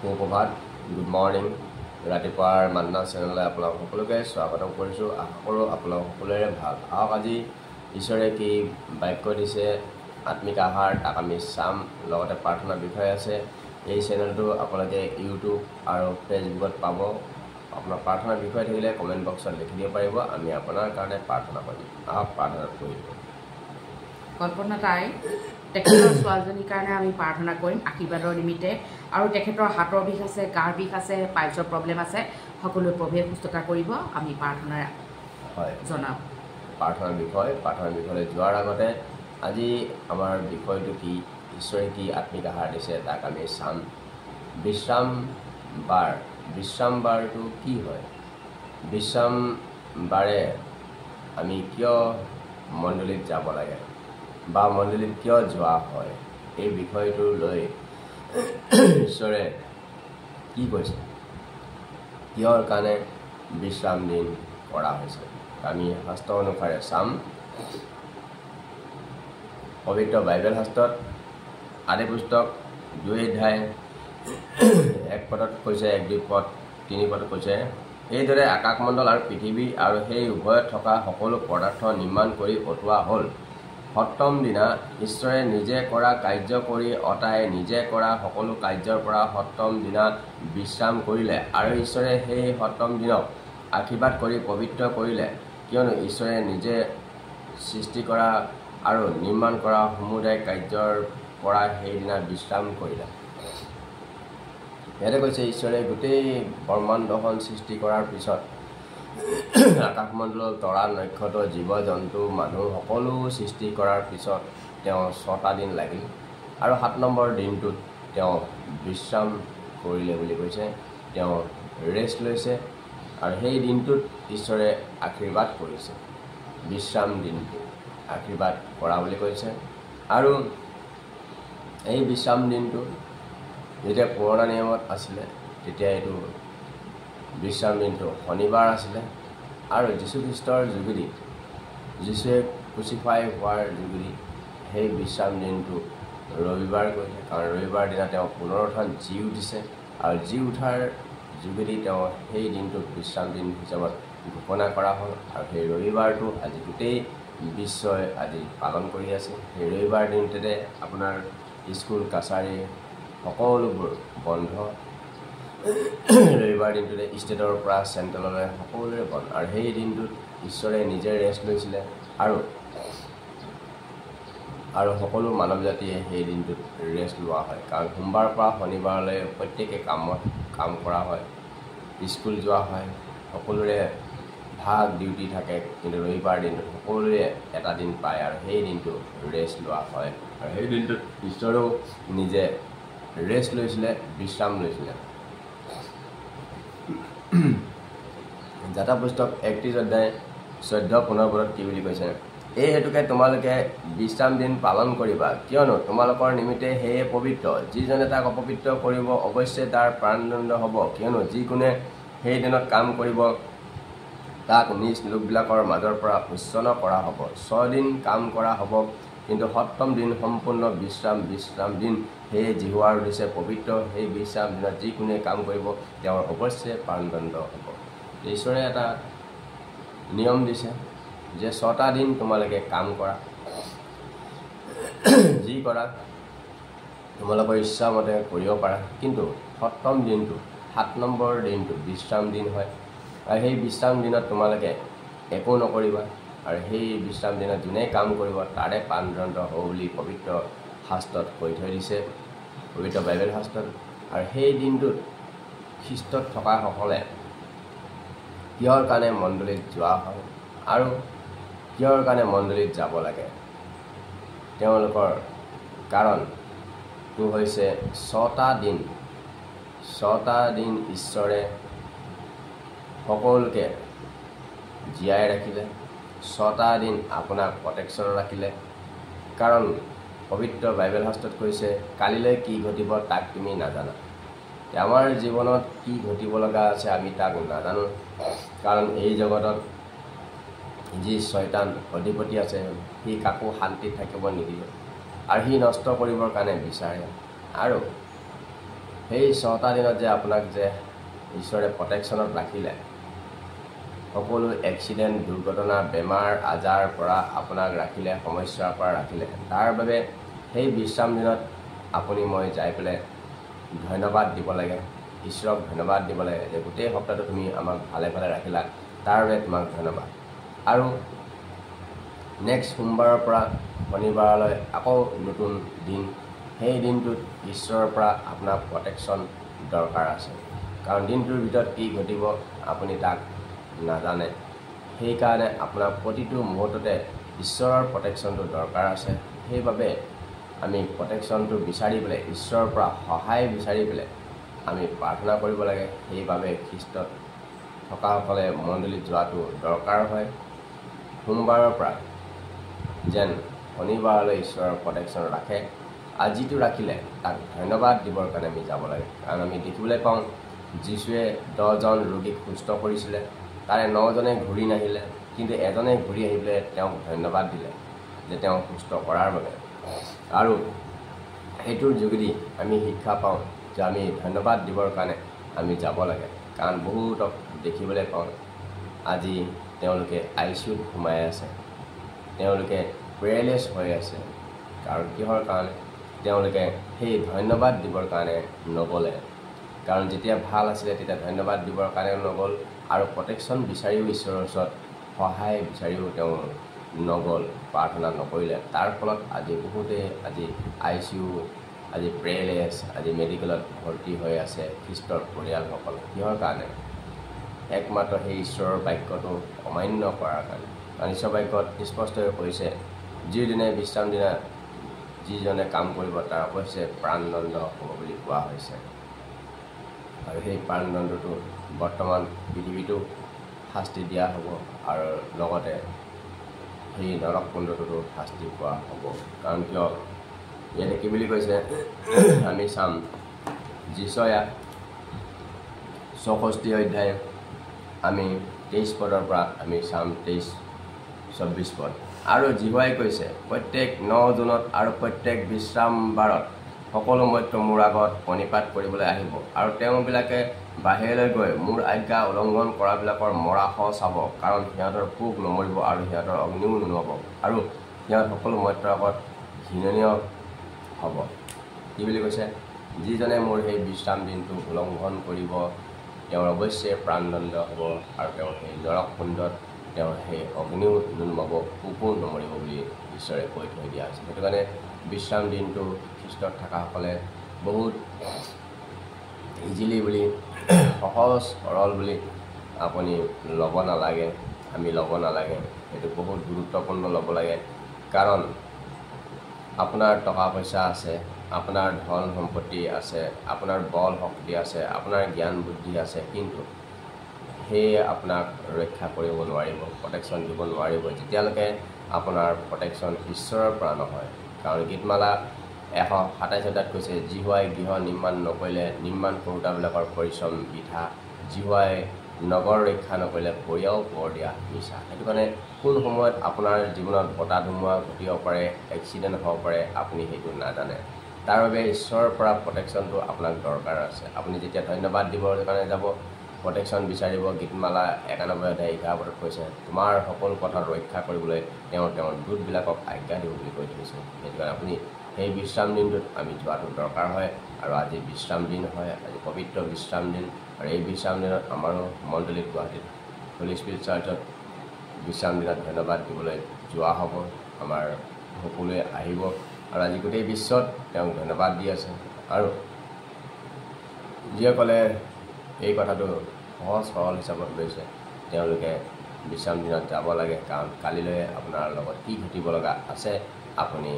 সুপ্ৰভাত, good morning. ৰাতিপুৱাৰ মান্না চেনেললৈ আপোনালোক সকলোকে স্বাগতম কৰিছোঁ। আশা কৰোঁ আপোনালোক সকলোৰে ভাল। আহক আজি ঈশ্বৰে কি বাক্য দিছে, আত্মিক আহাৰ, তাক আমি চাম। লগতে প্ৰাৰ্থনাৰ বিষয় আছে। এই চেনেলটো আপোনালোকে ইউটিউব আৰু ফেচবুকত পাব। আপোনাৰ প্ৰাৰ্থনাৰ বিষয় থাকিলে কমেণ্ট বক্সত লিখি দিব পাৰিব, আমি আপোনাৰ কাৰণে প্ৰাৰ্থনা কৰিম। আহক প্ৰাৰ্থনা কৰি দিব। কল্পনা তাই তেখেতৰ ছোৱালীজনীৰ কাৰণে আমি প্ৰাৰ্থনা কৰিম আশীৰ্বাদৰ নিমিত্তে। আৰু তেখেতৰ হাতৰ বিষ আছে, গাৰ বিষ আছে, পাইলছৰ প্ৰব্লেম আছে, সকলোৱে প্ৰভুৱে সুস্থতা কৰিব। আমি প্ৰাৰ্থনাৰে জনাম। প্ৰাৰ্থনাৰ বিষয়লৈ যোৱাৰ আগতে আজি আমাৰ বিষয়টো কি, ঈশ্বৰে কি আত্মিক আহাৰ দিছে তাক আমি চাম। বিশ্ৰাম বাৰটো কি হয়? বিশ্ৰাম বাৰে আমি কিয় মণ্ডলীত যাব লাগে বা মণ্ডলীত কিয় যোৱা হয়, এই বিষয়টো লৈ ঈশ্বৰে কি কৈছে, কিহৰ কাৰণে বিশ্ৰাম দিন কৰা হৈছে, আমি শাস্ত্ৰ অনুসাৰে চাম। পবিত্ৰ বাইবেল শাস্ত্ৰত আদি পুস্তক 2 অধ্যায় 1 পদত কৈছে, 1-2 পদ 3 পদত কৈছে, এইদৰে আকাশমণ্ডল আৰু পৃথিৱী আৰু সেই উভয়ত থকা সকলো পদাৰ্থ নিৰ্মাণ কৰি অতোৱা হ'ল। সপ্তম দিনা ঈশ্বৰে নিজে কৰা কাৰ্য কৰি অতাই নিজে কৰা সকলো কাৰ্যৰ পৰা সপ্তম দিনা বিশ্ৰাম কৰিলে। আৰু ঈশ্বৰে সেই সপ্তম দিনক আশীৰ্বাদ কৰি পবিত্ৰ কৰিলে, কিয়নো ঈশ্বৰে নিজে সৃষ্টি কৰা আৰু নিৰ্মাণ কৰা সমুদায় কাৰ্যৰ পৰা সেইদিনা বিশ্ৰাম কৰিলে। ইয়াতে কৈছে ঈশ্বৰে গোটেই ব্ৰহ্মাণ্ডখন সৃষ্টি কৰাৰ পিছত, আকাশমণ্ডল, তৰা, নক্ষত্ৰ, জীৱ জন্তু, মানুহ সকলো সৃষ্টি কৰাৰ পিছত তেওঁ 6টা দিন লাগিল আৰু 7 নম্বৰ দিনটোত তেওঁ বিশ্ৰাম কৰিলে বুলি কৈছে। তেওঁ ৰেষ্ট লৈছে আৰু সেই দিনটোত ঈশ্বৰে আশীৰ্বাদ কৰিছে। বিশ্ৰাম দিনটো আশীৰ্বাদ কৰা বুলি কৈছে। আৰু এই বিশ্ৰাম দিনটো যেতিয়া পুৰণা নিয়মত আছিলে, তেতিয়া এইটো বিশ্ৰাম দিনটো শনিবাৰ আছিলে। আৰু যীশুখ্ৰীষ্টৰ যোগেদি, যীশুৱে ক্ৰুচিফাই হোৱাৰ যোগেদি সেই বিশ্ৰাম দিনটো ৰবিবাৰ কৰিছে, কাৰণ ৰবিবাৰ দিনা তেওঁ পুনৰুত্থান জি উঠিছে। আৰু জি উঠাৰ যোগেদি তেওঁ সেই দিনটোক বিশ্ৰাম দিন হিচাপত ঘোষণা কৰা হ'ল। আৰু সেই ৰবিবাৰটো আজি গোটেই বিশ্বই আজি পালন কৰি আছে। সেই ৰবিবাৰ দিনটোতে আপোনাৰ স্কুল কাছাৰী সকলোবোৰ বন্ধ। ৰবিবাৰ দিনটোতে ষ্টেটৰ পৰা চেণ্ট্ৰেললৈ সকলোৰে বন্ধ। আৰু সেই দিনটোত ঈশ্বৰে নিজে ৰেষ্ট লৈছিলে আৰু সকলো মানৱ জাতিয়ে সেই দিনটোত ৰেষ্ট লোৱা হয়, কাৰণ সোমবাৰৰ পৰা শনিবাৰলৈ প্ৰত্যেকে কাম কৰা হয়, স্কুল যোৱা হয়, সকলোৰে ভাগ ডিউটি থাকে। কিন্তু ৰবিবাৰ দিনটোত সকলোৱে এটা দিন পায় আৰু সেই দিনটো ৰেষ্ট লোৱা হয়। আৰু সেই দিনটোত ঈশ্বৰেও নিজে ৰেষ্ট লৈছিলে, বিশ্ৰাম লৈছিলে। যাতা পুস্তক 31 অধ্যায় 14-15 পদত কি বুলি কৈছে, এই হেতুকে তোমালোকে বিশ্ৰাম দিন পালন কৰিবা, কিয়নো তোমালোকৰ নিমিত্তে সেয়ে পবিত্ৰ। যিজনে তাক অপবিত্ৰ কৰিব অৱশ্যে তাৰ প্ৰাণদণ্ড হ'ব, কিয়নো যিকোনে সেই দিনত কাম কৰিব তাক নিজ লোকবিলাকৰ মাজৰ পৰা উচ্ছন্ন কৰা হ'ব। 6 দিন কাম কৰা হ'ব, কিন্তু সপ্তম দিন সম্পূৰ্ণ বিশ্ৰাম দিন। সেয়ে জিহুৱাৰ উদ্দেশ্যে পবিত্ৰ। সেই বিশ্ৰাম দিনত যিকোনে কাম কৰিব তেওঁৰ অৱশ্যে প্ৰাণদণ্ড হ'ব। ঈশ্বৰে এটা নিয়ম দিছে যে 6টা দিন তোমালোকে কাম কৰা, যি কৰা তোমালোকৰ ইচ্ছামতে কৰিব পাৰা, কিন্তু সপ্তম দিনটো 7 নম্বৰ দিনটো বিশ্ৰাম দিন হয়। আৰু সেই বিশ্ৰাম দিনত তোমালোকে একো নকৰিবা। আৰু সেই বিশ্ৰাম দিনত যোনে কাম কৰিব তাৰে প্ৰাণদণ্ড হ'ব বুলি পবিত্ৰ শাস্ত্ৰত কৈ থৈ দিছে, পবিত্ৰ বাইবেল শাস্ত্ৰত। আৰু সেই দিনটোত খ্ৰীষ্টত থকাসকলে কিহৰ কাৰণে মণ্ডলীত যোৱা হয় আৰু কিহৰ কাৰণে মণ্ডলীত যাব লাগে, তেওঁলোকৰ কাৰণটো হৈছে 6টা দিন ঈশ্বৰে সকলোকে জীয়াই ৰাখিলে। 6টা দিন আপোনাক প্ৰটেকশ্যনত ৰাখিলে, কাৰণ পবিত্ৰ বাইবেল শাস্ত্ৰত কৈছে, কালিলৈ কি ঘটিব তাক তুমি নাজানা। আমাৰ জীৱনত কি ঘটিব লগা আছে আমি তাক নাজানো, কাৰণ এই জগতত যি শয়তান অধিপতি আছে সি কাকো শান্তিত থাকিব নিদিয়ে আৰু সি নষ্ট কৰিবৰ কাৰণে বিচাৰে। আৰু সেই 6টা দিনত যে আপোনাক যে ঈশ্বৰে প্ৰটেকশ্যনত ৰাখিলে, সকলো এক্সিডেণ্ট, দুৰ্ঘটনা, বেমাৰ আজাৰ পৰা আপোনাক ৰাখিলে, সমস্যাৰ পৰা ৰাখিলে, তাৰ বাবে সেই বিশ্ৰাম দিনত আপুনি মই যাই পেলাই ধন্যবাদ দিব লাগে, ঈশ্বৰক ধন্যবাদ দিব লাগে যে গোটেই সপ্তাহটো তুমি আমাক ভালে ভালে ৰাখিলা, তাৰ বাবে তোমাক ধন্যবাদ। আৰু নেক্সট সোমবাৰৰ পৰা শনিবাৰলৈ আকৌ নতুন দিন, সেই দিনটোত ঈশ্বৰৰ পৰা আপোনাৰ প্ৰটেকশ্যন দৰকাৰ আছে, কাৰণ দিনটোৰ ভিতৰত কি ঘটিব আপুনি তাক নাজানে। সেইকাৰণে আপোনাৰ প্ৰতিটো মুহূৰ্ততে ঈশ্বৰৰ প্ৰটেকশ্যনটো দৰকাৰ আছে। সেইবাবে আমি প্ৰটেকশ্যনটো বিচাৰি পেলাই, ঈশ্বৰৰ পৰা সহায় বিচাৰি পেলাই আমি প্ৰাৰ্থনা কৰিব লাগে। সেইবাবে খ্ৰীষ্টত থকাসকলে মণ্ডলীত যোৱাটো দৰকাৰ হয়। সোমবাৰৰ পৰা যেন শনিবাৰলৈ ঈশ্বৰৰ প্ৰটেকশ্যন ৰাখে, আজিটো ৰাখিলে তাক ধন্যবাদ দিবৰ কাৰণে আমি যাব লাগে। কাৰণ আমি দেখিবলৈ পাওঁ যীশুৱে 10জন ৰোগীক সুস্থ কৰিছিলে, তাৰে 9জনে ঘূৰি নাহিলে, কিন্তু এজনে ঘূৰি আহি পেলাই তেওঁক ধন্যবাদ দিলে যে তেওঁক সুস্থ কৰাৰ বাবে। আৰু সেইটোৰ যোগেদি আমি শিক্ষা পাওঁ যে আমি ধন্যবাদ দিবৰ কাৰণে আমি যাব লাগে। কাৰণ বহুতক দেখিবলৈ পাওঁ আজি তেওঁলোকে ICUত সোমাই আছে, তেওঁলোকে পেৰেলাইজ হৈ আছে। কাৰণ কিহৰ কাৰণে? তেওঁলোকে সেই ধন্যবাদ দিবৰ কাৰণে নগ'লে। কাৰণ যেতিয়া ভাল আছিলে তেতিয়া ধন্যবাদ দিবৰ কাৰণে নগ'ল, আৰু প্ৰটেকশ্যন বিচাৰিও ঈশ্বৰৰ ওচৰত সহায় বিচাৰিও তেওঁ নগ'ল, প্ৰাৰ্থনা নকৰিলে। তাৰ ফলত আজি বহুতেই আজি ICU, আজি পেৰেলাইজ, আজি মেডিকেলত ভৰ্তি হৈ আছে খ্ৰীষ্টৰ পৰিয়ালসকল। কিহৰ কাৰণে? একমাত্ৰ সেই ঈশ্বৰৰ বাক্যটো অমান্য কৰাৰ কাৰণে। কাৰণ ঈশ্বৰৰ বাক্যত স্পষ্টকৈ কৈছে, যিদিনে বিশ্ৰাম দিনা যিজনে কাম কৰিব তাৰ অৱশ্যে প্ৰাণদণ্ড হ'ব বুলি কোৱা হৈছে। আৰু সেই প্ৰাণদণ্ডটো বৰ্তমান পৃথিৱীতো শাস্তি দিয়া হ'ব, আৰু লগতে সেই নৰককুণ্ডটোতো শাস্তি পোৱা হ'ব। কাৰণ কিয় ইয়াতে কি বুলি কৈছে আমি চাম, যিচয়া 64 অধ্যায় আমি 23 পদৰ পৰা আমি চাম 23-24 পদ। আৰু জিহুৱাই কৈছে, প্ৰত্যেক 9 জুনত আৰু প্ৰত্যেক বিশ্ৰাম বাৰত সকলো মৰ্ত্য মোৰ আগত প্ৰণিপাত কৰিবলৈ আহিব, আৰু তেওঁবিলাকে বাহিৰলৈ গৈ মোৰ আজ্ঞা উলংঘন কৰাবিলাকৰ মৰাশ চাব, কাৰণ সিহঁতৰ পোক নমৰিব আৰু সিহঁতৰ অগ্নিও নুনুৱাব, আৰু সিহঁত সকলো মৰ্ত্যৰ আগত ঘৃণনীয় হ'ব। কি বুলি কৈছে? যিজনে মোৰ সেই বিশ্ৰাম দিনটো উলংঘন কৰিব তেওঁৰ অৱশ্যে প্ৰাণদণ্ড হ'ব, আৰু তেওঁ সেই নৰককুণ্ডত তেওঁৰ সেই অগ্নিও নুনুমাব, পোকো নমৰিব বুলি ঈশ্বৰে কৈ থৈ দিয়া হৈছে। সেইটো কাৰণে বিশ্ৰাম দিনটো খ্ৰীষ্টত থকাসকলে বহুত ইজিলি বুলি, সহজ সৰল বুলি আপুনি ল'ব নালাগে, আমি ল'ব নালাগে। সেইটো বহুত গুৰুত্বপূৰ্ণ ল'ব লাগে। কাৰণ আপোনাৰ টকা পইচা আছে, আপোনাৰ ধন সম্পত্তি আছে, আপোনাৰ বল শক্তি আছে, আপোনাৰ জ্ঞান বুদ্ধি আছে, কিন্তু সেয়ে আপোনাক ৰক্ষা কৰিব নোৱাৰিব, প্ৰটেকশ্যন দিব নোৱাৰিব, যেতিয়ালৈকে আপোনাৰ প্ৰটেকশ্যন ঈশ্বৰৰ পৰা নহয়। কাৰণ গীতমালা 127 কৈছে, জিহুৱাই গৃহ নিৰ্মাণ নকৰিলে নিৰ্মাণ কৰোঁতাবিলাকৰ পৰিশ্ৰম বৃথা, জিহুৱাই নগৰ ৰক্ষা নকৰিলে পৰিয়াও পৰ দিয়া মিছা। সেইটো কাৰণে কোন সময়ত আপোনাৰ জীৱনত বতাহ ধুমুহা ঘটিব পাৰে, এক্সিডেণ্ট হ'ব পাৰে, আপুনি সেইটো নাজানে। তাৰ বাবে ঈশ্বৰৰ পৰা প্ৰটেকশ্যনটো আপোনাক দৰকাৰ আছে। আপুনি যেতিয়া ধন্যবাদ দিবৰ কাৰণে যাব, প্ৰটেকশ্যন বিচাৰিব, গীতমালা 91 অধ্যায় 11 পদত কৈছে, তোমাৰ সকলো পথত ৰক্ষা কৰিবলৈ তেওঁৰ দূতবিলাকক আজ্ঞা দিব বুলি কৈ থৈছে। সেইটো কাৰণে আপুনি সেই বিশ্ৰাম দিনটোত আমি যোৱাটো দৰকাৰ হয়। আৰু আজি বিশ্ৰাম দিন হয়, আজি পবিত্ৰ বিশ্ৰাম দিন। আৰু এই বিশ্ৰাম দিনত আমাৰো মণ্ডলীত গুৱাহাটীত হলি স্পিৰিট চাৰ্চত বিশ্ৰাম দিনত ধন্যবাদ দিবলৈ যোৱা হ'ব। আমাৰ সকলোৱে আহিব, আৰু আজি গোটেই বিশ্বত তেওঁক ধন্যবাদ দি আছে। আৰু যিসকলে এই কথাটো সহজ সৰল হিচাপত লৈছে, তেওঁলোকে বিশ্ৰাম দিনত যাব লাগে। কাৰণ কালিলৈ আপোনাৰ লগত কি ঘটিব লগা আছে আপুনি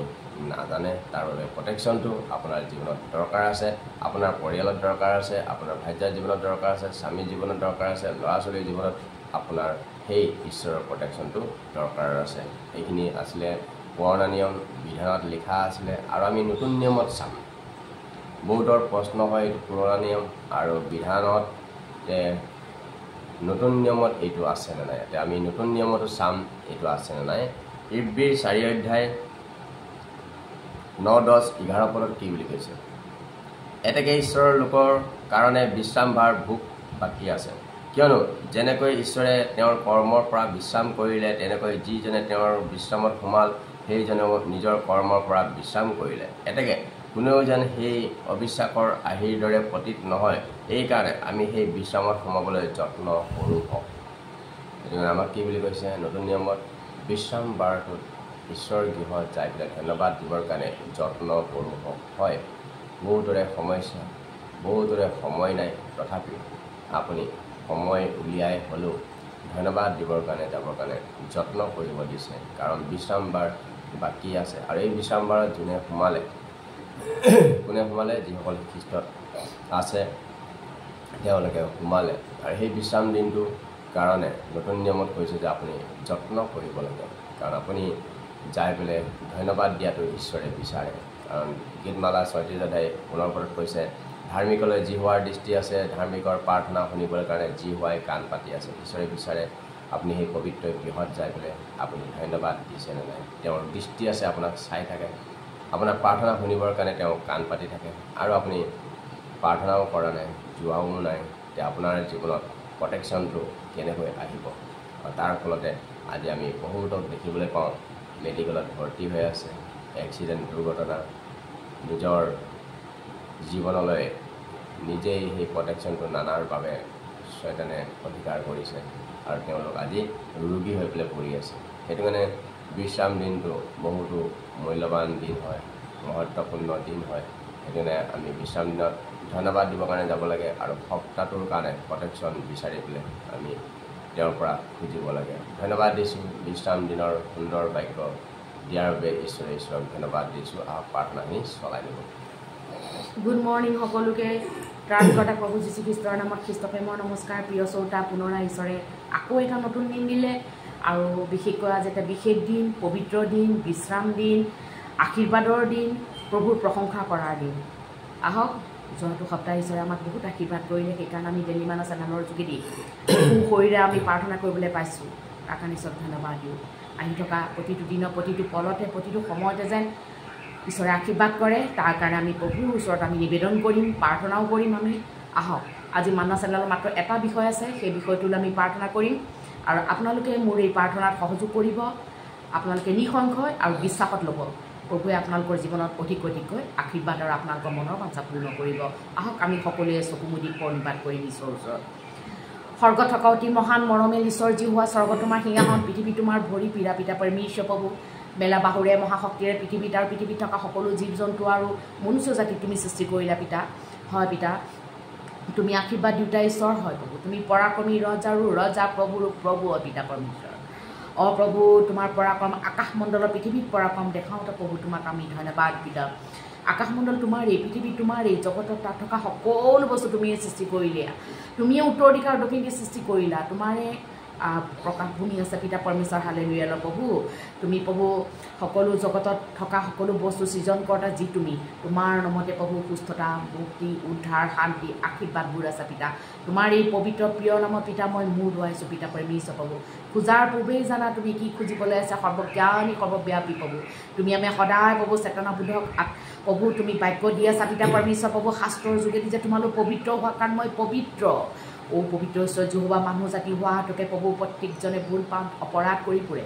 নাজানে। তাৰ বাবে প্ৰটেকশ্যনটো আপোনাৰ জীৱনত দৰকাৰ আছে, আপোনাৰ পৰিয়ালত দৰকাৰ আছে, আপোনাৰ ভাইটিৰ জীৱনত দৰকাৰ আছে, স্বামীৰ জীৱনত দৰকাৰ আছে, ল'ৰা ছোৱালীৰ জীৱনত আপোনাৰ সেই ঈশ্বৰৰ প্ৰটেকশ্যনটো দৰকাৰ আছে। এইখিনি আছিলে পুৰণা নিয়ম, বিধানত লিখা আছিলে। আৰু আমি নতুন নিয়মত চাম। বহুতৰ প্ৰশ্ন হয় এইটো পুৰণা নিয়ম আৰু বিধানত, যে নতুন নিয়মত এইটো আছেনে নাই। এতিয়া আমি নতুন নিয়মতো চাম এইটো আছেনে নাই। ইব্ৰীৰ 4 অধ্যায় 9, 10, 11 পদত কি বুলি কৈছে? এতেকে ঈশ্বৰৰ লোকৰ কাৰণে বিশ্ৰাম ভাৰ ভোগ বাকী আছে কিয়নো যেনেকৈ ঈশ্বৰে তেওঁৰ কৰ্মৰ পৰা বিশ্ৰাম কৰিলে তেনেকৈ যিজনে তেওঁৰ বিশ্ৰামত সোমাল সেইজনেও নিজৰ কৰ্মৰ পৰা বিশ্ৰাম কৰিলে এতেকে কোনেও যেন সেই অবিশ্বাসৰ আৰ্হিৰ দৰে পতিত নহয় এইকাৰণে আমি সেই বিশ্ৰামত সোমাবলৈ যত্ন কৰোঁ হওক সেইটো আমাক কি বুলি কৈছে নতুন নিয়মত বিশ্ৰাম বাৰটোত ঈশ্বৰ গৃহত যাই পেলাই ধন্যবাদ দিবৰ কাৰণে যত্ন কৰোঁ হওক হয় বহুতৰে সমস্যা বহুতৰে সময় নাই তথাপিও আপুনি সময় উলিয়াই হ'লেও ধন্যবাদ দিবৰ কাৰণে যাবৰ কাৰণে যত্ন কৰিব দিছে কাৰণ বিশ্ৰাম বাৰ বাকী আছে আৰু এই বিশ্ৰাম বাৰত কোনে সোমালে যিসকল খ্ৰীষ্টত আছে তেওঁলোকে সোমালে আৰু সেই বিশ্ৰাম দিনটোৰ কাৰণে নতুন নিয়মত কৈছে যে আপুনি যত্ন কৰিব লাগে কাৰণ আপুনি যাই পেলাই ধন্যবাদ দিয়াটো ঈশ্বৰে বিচাৰে কাৰণ গীতমালা ৩৬ অধ্যায় ১৫ কৈছে ধাৰ্মিকলৈ যি হোৱাৰ দৃষ্টি আছে ধাৰ্মিকৰ প্ৰাৰ্থনা শুনিবৰ কাৰণে যি হোৱাই কাণ পাতি আছে ঈশ্বৰে বিচাৰে আপুনি সেই পবিত্ৰ গৃহত যাই পেলাই আপুনি ধন্যবাদ দিছেনে নাই তেওঁৰ দৃষ্টি আছে আপোনাক চাই থাকে আপোনাৰ প্ৰাৰ্থনা শুনিবৰ কাৰণে তেওঁ কাণ পাতি থাকে আৰু আপুনি প্ৰাৰ্থনাও কৰা নাই যোৱাও নাই তেতিয়া আপোনাৰ জীৱনত প্ৰটেকশ্যনটো কেনেকৈ আহিব তাৰ ফলতে আজি আমি বহুতক দেখিবলৈ পাওঁ মেডিকেলত ভৰ্তি হৈ আছে এক্সিডেণ্ট দুৰ্ঘটনা নিজৰ জীৱনলৈ নিজেই সেই প্ৰটেকশ্যনটো নানাৰ বাবে শয়তানে অধিকাৰ কৰিছে আৰু তেওঁলোক আজি ৰোগী হৈ পেলাই পৰি আছে সেইটো কাৰণে বিশ্ৰাম দিনটো বহুতো মূল্যৱান দিন হয় মহত্বপূৰ্ণ দিন হয় সেইকাৰণে আমি বিশ্ৰাম দিনত ধন্যবাদ দিবৰ কাৰণে যাব লাগে আৰু সপ্তাহটোৰ কাৰণে প্ৰটেকশ্যন বিচাৰি পেলাই আমি তেওঁৰ পৰা খুজিব লাগে ধন্যবাদ দিছোঁ বিশ্ৰাম দিনৰ সুন্দৰ বাক্য দিয়াৰ বাবে ঈশ্বৰক ধন্যবাদ দিছোঁ আৰু প্ৰাৰ্থনাখিনি চলাই নিব গুড মৰ্ণিং সকলোকে ত্ৰাণকৰ্তা প্ৰভু যীশুখ্ৰীষ্টৰ নামত খ্ৰীষ্টপ্ৰেমৰ নমস্কাৰ প্ৰিয় শ্ৰোতা পুনৰাই ঈশ্বৰে আকৌ এটা নতুন দিন দিলে আৰু বিশেষকৈ আজি এটা বিশেষ দিন পবিত্ৰ দিন বিশ্ৰাম দিন আশীৰ্বাদৰ দিন প্ৰভুৰ প্ৰশংসা কৰাৰ দিন আহক যোৱাটো সপ্তাহ ঈশ্বৰে আমাক বহুত আশীৰ্বাদ কৰিলে সেইকাৰণে আমি ডেইলি মানা চেনেলৰ যোগেদি শৰীৰে আমি প্ৰাৰ্থনা কৰিবলৈ পাইছোঁ তাৰ কাৰণে ঈশ্বৰক ধন্যবাদ দিওঁ আহি থকা প্ৰতিটো দিনৰ প্ৰতিটো পলতে প্ৰতিটো সময়তে যেন ঈশ্বৰে আশীৰ্বাদ কৰে তাৰ কাৰণে আমি প্ৰভুৰ ওচৰত আমি নিবেদন কৰিম প্ৰাৰ্থনাও কৰিম আমি আহক আজি মানা চেনেলৰ মাত্ৰ এটা বিষয় আছে সেই বিষয়টোলৈ আমি প্ৰাৰ্থনা কৰিম আৰু আপোনালোকে মোৰ এই প্ৰাৰ্থনাত সহযোগ কৰিব আপোনালোকে নিঃসংশয় আৰু বিশ্বাসত ল'ব প্ৰভুৱে আপোনালোকৰ জীৱনত অধিককৈ আশীৰ্বাদ আৰু আপোনালোকৰ মনৰ বাঞ্ছা পূৰ্ণ কৰিব আহক আমি সকলোৱে চকুমুদি প্ৰণিপাত কৰিম ঈশ্বৰৰ ওচৰত স্বৰ্গত থকা অতি মহান মৰমেল ঈশ্বৰ যি হোৱা স্বৰ্গ তোমাৰ সিংহাসন পৃথিৱী তোমাৰ ভৰি পীড়া পিতা পৰমেশ্বৰ প্ৰভু বেলা বাহুৰে মহাশক্তিৰে পৃথিৱীত আৰু পৃথিৱীত থকা সকলো জীৱ জন্তু আৰু মনুষ্য জাতিক তুমি সৃষ্টি কৰিলা পিতা হয় পিতা তুমি আশীৰ্বাদ দিওঁতা ঈশ্বৰ হয় প্ৰভু তুমি পৰাক্ৰমী ৰজাৰো ৰজা প্ৰভুৰো প্ৰভু পিতা পৰমেশ্বৰ প্ৰভু তোমাৰ পৰাক্ৰম আকাশমণ্ডলৰ পৃথিৱীত পৰাক্ৰম দেখাওঁতে প্ৰভু তোমাক আমি ধন্যবাদ পিতা আকাশমণ্ডল তোমাৰ এই পৃথিৱী তোমাৰ এই জগতত তাত থকা সকলো বস্তু তুমিয়ে সৃষ্টি কৰিলা তুমিয়ে উত্তৰ দিশা আৰু দক্ষিণ দিশ সৃষ্টি কৰিলা তোমাৰে প্ৰকাশ ভূমি আছে পিতা পৰমেশ্বৰ হালেলুয়া প্ৰভু তুমি প্ৰভু সকলো জগতত থকা সকলো বস্তু সৃজনকৰ্তা যি তুমি তোমাৰ নামতে প্ৰভু সুস্থতা মুক্তি উদ্ধাৰ শান্তি আশীৰ্বাদবোৰ আছে পিতা তোমাৰ এই পবিত্ৰ প্ৰিয় নামত পিতা মই মূৰ ধুৱাইছোঁ পিতা পৰমেশ্বৰ প্ৰভু খোজাৰ পূৰ্বেই জানা তুমি কি খুজিবলৈ আছে সৰ্বজ্ঞানী সৰ্বব্যাপী প্ৰভু তুমি আমি সদায় প্ৰভু চেতনাবোধক প্ৰভু তুমি বাক্য দি আছা পিতা পৰমেশ্বৰ প্ৰভু শাস্ত্ৰৰ যোগেদি যে তোমালোক পবিত্ৰ হোৱা কাৰণ মই পবিত্ৰ পবিত্ৰ ঈশ্বৰ যহোৱা মানুহ জাতি হোৱা হাতকে প্ৰভু প্ৰত্যেকজনে ভুল পাপ অপৰাধ কৰি ফুৰে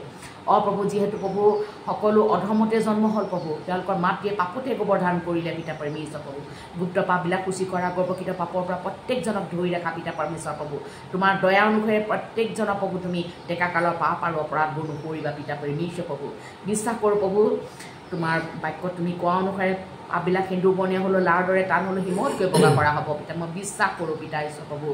প্ৰভু যিহেতু প্ৰভু সকলো অধমতে জন্ম হ'ল প্ৰভু তেওঁলোকৰ মাতৃয়ে পাপতে গোবৰ্ধান কৰিলে পিতা পৰমেশ্বৰ প্ৰভু গুপ্ত পাপবিলাক সূচী কৰা গৰ্ভকৃত পাপৰ পৰা প্ৰত্যেকজনক ধৰি ৰাখা পিতা পৰমেশ্বৰ প্ৰভু তোমাৰ দয়া অনুসাৰে প্ৰত্যেকজনক প্ৰভু তুমি ডেকা কালৰ পাপ আৰু অপৰাধবোৰ নকৰিবা পিতা পৰমেশ্বৰ প্ৰভু বিশ্বাস কৰোঁ প্ৰভু তোমাৰ বাক্য তুমি কোৱা অনুসাৰে পাপবিলাক সেন্দুৰ বৰ্ণীয়া হ'লেও লাৰ দৰে টান হ'লেও হিমতকৈ বগা কৰা হ'ব পিতা মই বিশ্বাস কৰোঁ পিতা ঈশ্বৰ প্ৰভু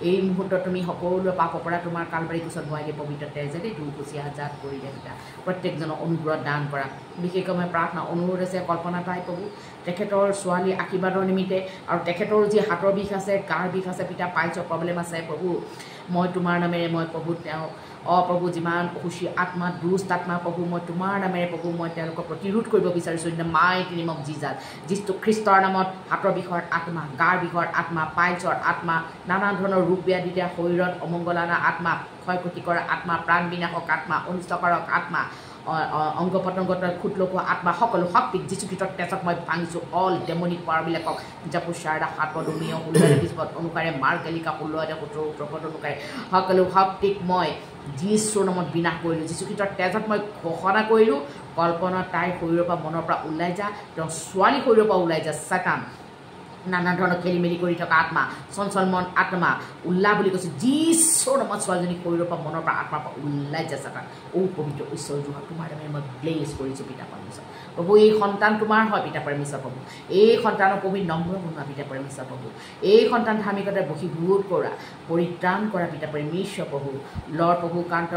এই মুহূৰ্তত তুমি সকলোৰে পাপ অপৰাধ তোমাৰ কালবাৰী কোচত ভৰাই দিয়ে পবিত্ৰ তেজেৰে দুখুচীয়া জাত কৰিলে পিতা প্ৰত্যেকজনক অনুগ্ৰহ দান কৰা বিশেষকৈ মই প্ৰাৰ্থনা অনুৰোধ আছে কল্পনা তাই প্ৰভু তেখেতৰ ছোৱালী আশীৰ্বাদৰ নিমিত্তে আৰু তেখেতৰ যি হাতৰ বিষ আছে গাৰ বিষ আছে পিতা পাইলছৰ প্ৰব্লেম আছে প্ৰভু মই তোমাৰ নামেৰে মই প্ৰভু তেওঁ প্ৰভু যিমান অসুচী আত্মা দুষ্ট আত্মা প্ৰভু মই তোমাৰ নামেৰে প্ৰভু মই তেওঁলোকক প্ৰতিৰোধ কৰিব বিচাৰিছোঁ মাইটি নেম অফ জিজাছ যিটো খ্ৰীষ্টৰ নামত হাতৰ বিষৰ আত্মা গাৰ বিষৰ আত্মা পাইলছৰ আত্মা নানা ধৰণৰ ৰোগ ব্যাধি দিয়া শৰীৰত অমংগল অনা আত্মা ক্ষয় ক্ষতি কৰা আত্মা প্ৰাণ বিনাশক আত্মা অনিষ্টকাৰক আত্মা অংগ পতংগ খুট লগোৱা আত্মা সকলো শক্তিক যীশু খ্ৰীষ্টৰ তেজত মই ভাঙিছোঁ অল ডেমনিক পাৱাৰবিলাকক জাপু 7:7 ডুমিয় 16 অনুসাৰে মাৰ কালিকা 16:17 অনুসাৰে সকলো শক্তিক মই যীশুৰ নামত বিনাশ কৰিলোঁ যীশু খ্ৰীষ্টৰ তেজত মই ঘোষণা কৰিলোঁ কল্পনা তাইৰ শৰীৰৰ পৰা মনৰ পৰা ওলাই যা তেওঁ ছোৱালী শৰীৰৰ পৰা ওলাই যা সাতান নানা ধৰণৰ খেলি মেলি কৰি থকা আত্মা চঞ্চল মন আত্মা উল্লাহ বুলি কৈছোঁ যীশুৰ নামত ছোৱালীজনী শৰীৰৰ পৰা মনৰ পৰা আত্মাৰ পৰা ওলাই যা সাতান পবিত্ৰ ঈশ্বৰ জোহা তোমাৰ নামে মই ব্লেজ কৰিছোঁ পিতা পৰমেশ্বৰ প্ৰভু এই সন্তান তোমাৰ হয় পিতা পৰমেশ্বৰ প্ৰভু এই সন্তানৰ পবিত্ৰ নম্ৰ বনোৱা পিতা পৰমেশ্বৰ প্ৰভু এই সন্তান ধাৰ্মিকতাৰ বশীভূত কৰা পৰিত্ৰাণ কৰা পিতা পৰমেশ্বৰ প্ৰভু লৰ প্ৰভু কান্ত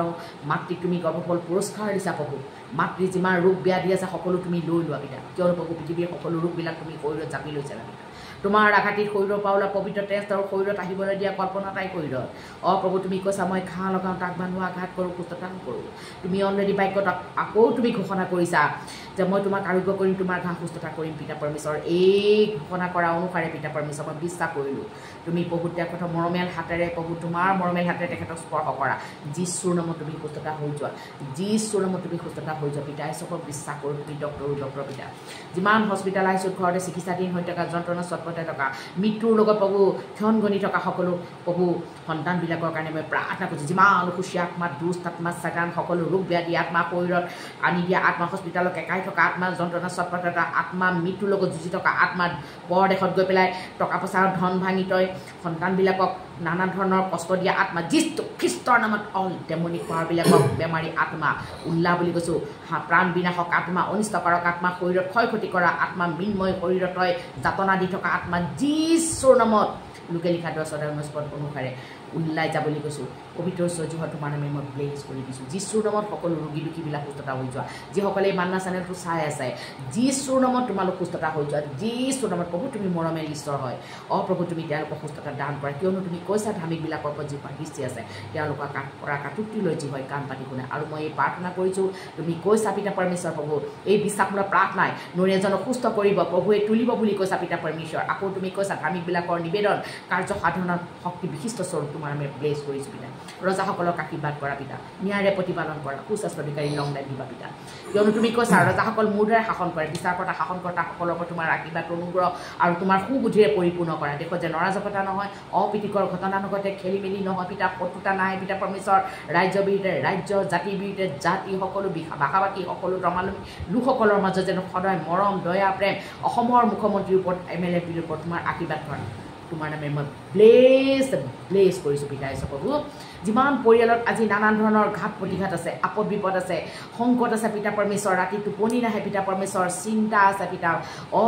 মাতৃক তুমি গৰ্ভফল পুৰস্কাৰ দিছা প্ৰভু মাতৃ যিমান ৰোগ ব্যাধি আছে সকলো তুমি লৈ লোৱা পিতা কিয়নো প্ৰভু পৃথিৱীৰ সকলো ৰোগবিলাক তুমি শৰীৰত জাপি লৈছা পিতা তোমাৰ আঘাতিত শৰীৰৰ পৰা ওলা পবিত্ৰ তেজ আৰু শৰীৰত আহিবলৈ দিয়া কল্পনা তাই শৰীৰত প্ৰভু তুমি কৈছা মই ঘাঁহ লগাওঁ তাক বান্ধোৱা আঘাত কৰোঁ সুস্থতা কৰোঁ তুমি অলৰেডি বাক্যত আকৌ তুমি ঘোষণা কৰিছা যে মই তোমাক আৰোগ্য কৰিম তোমাৰ ঘাঁহ সুস্থতা কৰিম পিতা পৰমেশ্বৰ এই ঘোষণা কৰা অনুসাৰে পিতা পৰমেশ্বৰ মই বিশ্বাস কৰিলোঁ তুমি প্ৰভু তেখেতৰ মৰমীয়াল হাতেৰে প্ৰভু তোমাৰ মৰমীয়াল হাতেৰে তেখেতক স্পৰ্শ কৰা যীশুৰ নামত তুমি সুস্থতা হৈ যোৱা যীশুৰ নামত তুমি সুস্থতা হৈ যোৱা পিতা ঈশ্বৰক বিশ্বাস কৰোঁ তুমি ডক্টৰ পিতা যিমান হস্পিটেল আহিছোঁ ঘৰতে চিকিৎসাধীন হৈ থকা যন্ত্ৰণা চটপটাই থকা মৃত্যুৰ লগত প্ৰভু ক্ষণ গণি থকা সকলো প্ৰভু সন্তানবিলাকৰ কাৰণে মই প্ৰাৰ্থনা কৰিছোঁ যিমান খুচি আত্মা দুষ্ট আত্মা চাগান সকলো ৰোগ ব্যাধি আত্মা শৰীৰত আনি দিয়া আত্মা হস্পিটেলত একাই থকা আত্মা যন্ত্ৰণা চটপটাই থকা আত্মা মৃত্যুৰ লগত যুঁজি থকা আত্মা পৰদেশত গৈ পেলাই টকা পইচাৰ ধন ভাঙি তই সন্তানবিলাকক নানা ধৰণৰ কষ্ট দিয়া আত্মা যীশু খ্ৰীষ্টৰ নামত অল ডেমনিক পাৱাৰবিলাকক বেমাৰী আত্মা উল্লাহ বুলি কৈছোঁ প্ৰাণ বিনাশক আত্মা অনিষ্টকাৰক আত্মা শৰীৰত ক্ষয় ক্ষতি কৰা আত্মা মৃন্ময় শৰীৰত তই যাতনা দি থকা আত্মা যীশুৰ নামত লোকে লিখা 10:19 অনুসাৰে ওলাই যা বুলি কৈছোঁ পবিত্ৰ ঈশ্বৰ তোমাৰ নামে মই ব্লেজ কৰি দিছোঁ যীশুৰ নামত সকলো ৰোগী দুখীবিলাক সুস্থতা হৈ যোৱা যিসকলে এই মান্না চেনেলটো চাই আছে যীশুৰ নামত তোমালোক সুস্থতা হৈ যোৱা যীশুৰ নামত প্ৰভু তুমি মৰমীয়াল ঈশ্বৰ হয় প্ৰভু তুমি তেওঁলোকক সুস্থতা দান কৰা কিয়নো তুমি কৈছা ধাৰ্মিকবিলাকৰ ওপৰত যি দৃষ্টি আছে তেওঁলোকক পৰা কাটুক্তি লৈ যি হয় কাণ পাতি শুনে আৰু মই এই প্ৰাৰ্থনা কৰিছোঁ তুমি কৈছা পিতা পৰমেশ্বৰ প্ৰভু এই বিশ্বাসমূলক প্ৰাৰ্থনাই নৰি এজনক সুস্থ কৰিব প্ৰভুৱে তুলিব বুলি কৈছা পিতা পৰমেশ্বৰ আকৌ তুমি কৈছা ধাৰ্মিকবিলাকৰ নিবেদন কাৰ্য সাধনৰ শক্তি বিশিষ্ট স্বৰূপ তোমাৰ আমি ব্লেজ কৰিছোঁ পিতা ৰজাসকলক আশীৰ্বাদ কৰা পিতা ন্যায়েৰে প্ৰতিপালন কৰা সুস্বাস্থ্য অধিকাৰী লং লাইফ দিবা পিতা কিয়নো তুমি কৈছা ৰজাসকল মোৰ দ্বাৰা শাসন কৰে বিচাৰকৰ্তা শাসনকৰ্তাসকলৰ ওপৰত তোমাৰ আশীৰ্বাদ অনুগ্ৰহ আৰু তোমাৰ সুবুদ্ধিৰে পৰিপূৰ্ণ কৰা দেশত যে নৰাজকতা নহয় অপ্ৰীতিকৰ ঘটনা নঘটে খেলি মেলি নহয় পিতা শত্ৰুতা নাই পিতা পৰমেশ্বৰ ৰাজ্যৰ বিৰুদ্ধে ৰাজ্য জাতিৰ বিৰুদ্ধে জাতি সকলো ভাষাভাষী সকলো ধৰ্মাৱলম্বী লোকসকলৰ মাজত যেন সদায় মৰম দয়া প্ৰেম অসমৰ মুখ্যমন্ত্ৰীৰ ওপৰত MLA ওপৰত তোমাৰ আশীৰ্বাদ কৰা তোমাৰ নামে মই ব্লেজ কৰিছোঁ পিতা ঈশ্বৰ প্ৰভু যিমান পৰিয়ালত আজি নানান ধৰণৰ ঘাত প্ৰতিঘাত আছে আপদ বিপদ আছে সংকট আছে পিতা পৰমেশ্বৰ ৰাতি টোপনি নাহে পিতা পৰমেশ্বৰ চিন্তা আছে পিতা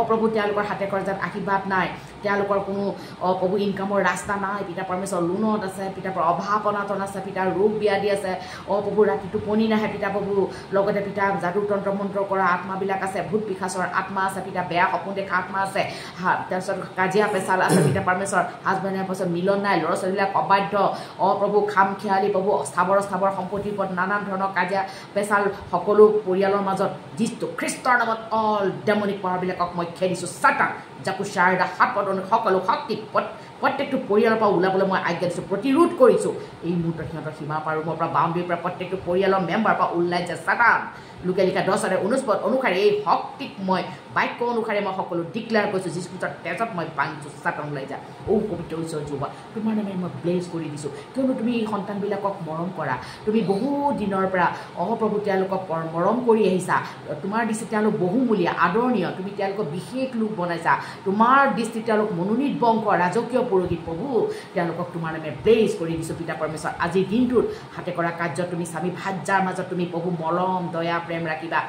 প্ৰভু তেওঁলোকৰ হাতে খৰচাত আশীৰ্বাদ নাই তেওঁলোকৰ কোনো প্ৰভু ইনকামৰ ৰাস্তা নাই পিতা পৰমেশ্বৰ লোনত আছে পিতা অভাৱ অনাটন আছে পিতা ৰোগ ব্যাধি আছে প্ৰভু ৰাতি টোপনি নাহে পিতা প্ৰভু লগতে পিতা যাদু তন্ত্ৰ মন্ত্ৰ কৰা আত্মাবিলাক আছে ভূত পিশাচৰ আত্মা আছে পিতা বেয়া সপোন দেখা আত্মা আছে তাৰপিছত কাজিয়া পেচাল আছে পিতা পৰমেশ্বৰ হাজবেণ্ডৰ পাছত মিলন নাই ল'ৰা ছোৱালীবিলাক অবাধ্য প্ৰভু খাম খেয়ালি প্ৰভু স্থাৱৰ সম্পত্তিৰ ওপৰত নানান ধৰণৰ কাজিয়া পেচাল সকলো পৰিয়ালৰ মাজত যীশু খ্ৰীষ্টৰ নামত অল ডেমনিক পাৱাৰবিলাকক মই খেদিছোঁ সাতান যাকো 7:7 সকলো শক্তি প্ৰত্যেকটো পৰিয়ালৰ পৰা ওলাবলৈ মই আজ্ঞা দিছোঁ প্ৰতিৰোধ কৰিছোঁ এই মুহূৰ্তত সিহঁতৰ সীমা পাৰ ৰুমৰ পৰা বাউণ্ডেৰীৰ পৰা প্ৰত্যেকটো পৰিয়ালৰ মেম্বাৰৰ পৰা ওলাই যায় সাতান লোকে লিখা 10:19 অনুসাৰে এই শক্তিক মই বাক্য অনুসাৰে মই সকলো ডিক্লেয়াৰ কৰিছোঁ যীশু খ্ৰীষ্টৰ তেজত মই ভাঙিছোঁ সাতান ওলাই যা পবিত্ৰ ঈশ্বৰ জোহা তোমাৰ নামে মই ব্লেজ কৰি দিছোঁ কিয়নো তুমি এই সন্তানবিলাকক মৰম কৰা তুমি বহু দিনৰ পৰা প্ৰভু তেওঁলোকক মৰম কৰি আহিছা তোমাৰ দৃষ্টিত তেওঁলোক বহুমূলীয়া আদৰণীয় তুমি তেওঁলোকক বিশেষ লোক বনাইছা তোমাৰ দৃষ্টিত তেওঁলোক মনোনীত বংশ ৰাজকীয় পুৰোহিত প্ৰভু তেওঁলোকক তোমাৰ নামে ব্লেজ কৰি দিছোঁ পিতা পৰমেশ্বৰ আজিৰ দিনটোত হাতে কৰা কাৰ্য তুমি স্বামী ভাজ্যাৰ মাজত তুমি প্ৰভু মৰম দয়া প্ৰেম ৰাখিবা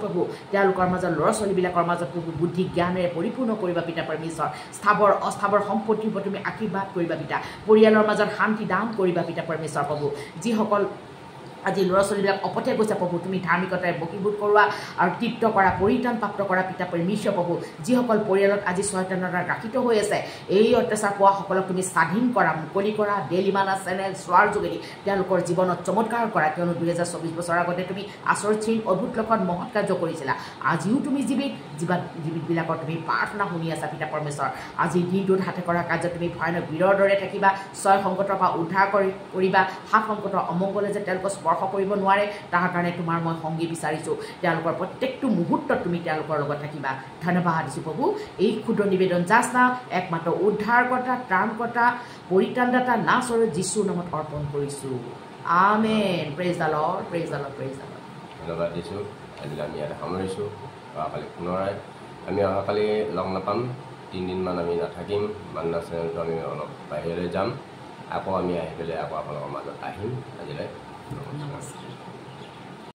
প্ৰভু তেওঁলোকৰ মাজত ল'ৰা ছোৱালীবিলাকৰ মাজত প্ৰভু বুদ্ধি জ্ঞানেৰে পৰিপূৰ্ণ কৰিবা পিতা পৰমেশ্বৰ স্থাৱৰ অস্থাৱৰ সম্পত্তিৰ ওপৰত তুমি আশীৰ্বাদ কৰিবা পিতা পৰিয়ালৰ মাজত শান্তি দান কৰিবা পিতা পৰমেশ্বৰ প্ৰভু যিসকল আজি ল'ৰা ছোৱালীবিলাক অপথে গৈছে প্ৰভু তুমি ধাৰ্মিকতাৰে বশীভূত কৰোৱা আৰু তৃপ্ত কৰা পৰিত্ৰাণ প্ৰাপ্ত কৰা পিতা পৰমেশ্বৰ প্ৰভু যিসকল পৰিয়ালত আজি ছয়তানৰ দ্বাৰা গ্ৰাসিত হৈ আছে এই অত্যাচাৰ পোৱাসকলক তুমি স্বাধীন কৰা মুকলি কৰা ডেইলি মানা চেনেল চোৱাৰ যোগেদি তেওঁলোকৰ জীৱনত চমৎকাৰ কৰা কিয়নো 2024 বছৰ আগতে তুমি আচৰিত অদ্ভুত লক্ষণ মহৎ কাৰ্য কৰিছিলা আজিও তুমি জীৱিতবিলাকৰ তুমি প্ৰাৰ্থনা শুনি আছা পিতা পৰমেশ্বৰ আজিৰ দিনটোত হাতে কৰা কাৰ্য তুমি ভয়ানক বীৰৰ দৰে থাকিবা 6 সংকটৰ পৰা উদ্ধাৰ কৰিবা 7 সংকটৰ অমংগলে যে তেওঁলোকৰ স্পৰ্শ কৰিব নোৱাৰে তাৰ কাৰণে তোমাৰ মই সংগী বিচাৰিছোঁ তেওঁলোকৰ প্ৰত্যেকটো মুহূৰ্তত তুমি তেওঁলোকৰ লগত থাকিবা ধন্যবাদ দিছোঁ প্ৰভু এই ক্ষুদ্ৰ নিবেদন জাষ্ট না একমাত্ৰ উদ্ধাৰকৰ্তা ত্ৰাণকৰ্তা পৰিত্ৰাণদাতা নাছৰৰ যীশুৰ নামত অৰ্পণ কৰিছোঁ amen praise the lord praise the lord praise the lord ধন্যবাদ দিছোঁ আজিলৈ আমি ইয়াতে সামৰিছোঁ অহাকালি পুনৰাই আমি অহাকালি লগ নাপাম 3 দিনমান আমি নাথাকিম মান্না চেনেলটো আমি অলপ বাহিৰলৈ যাম আকৌ আমি আহি পেলাই আকৌ আপোনালোকৰ মাজত আহিম আজিলৈ নমস্কাৰ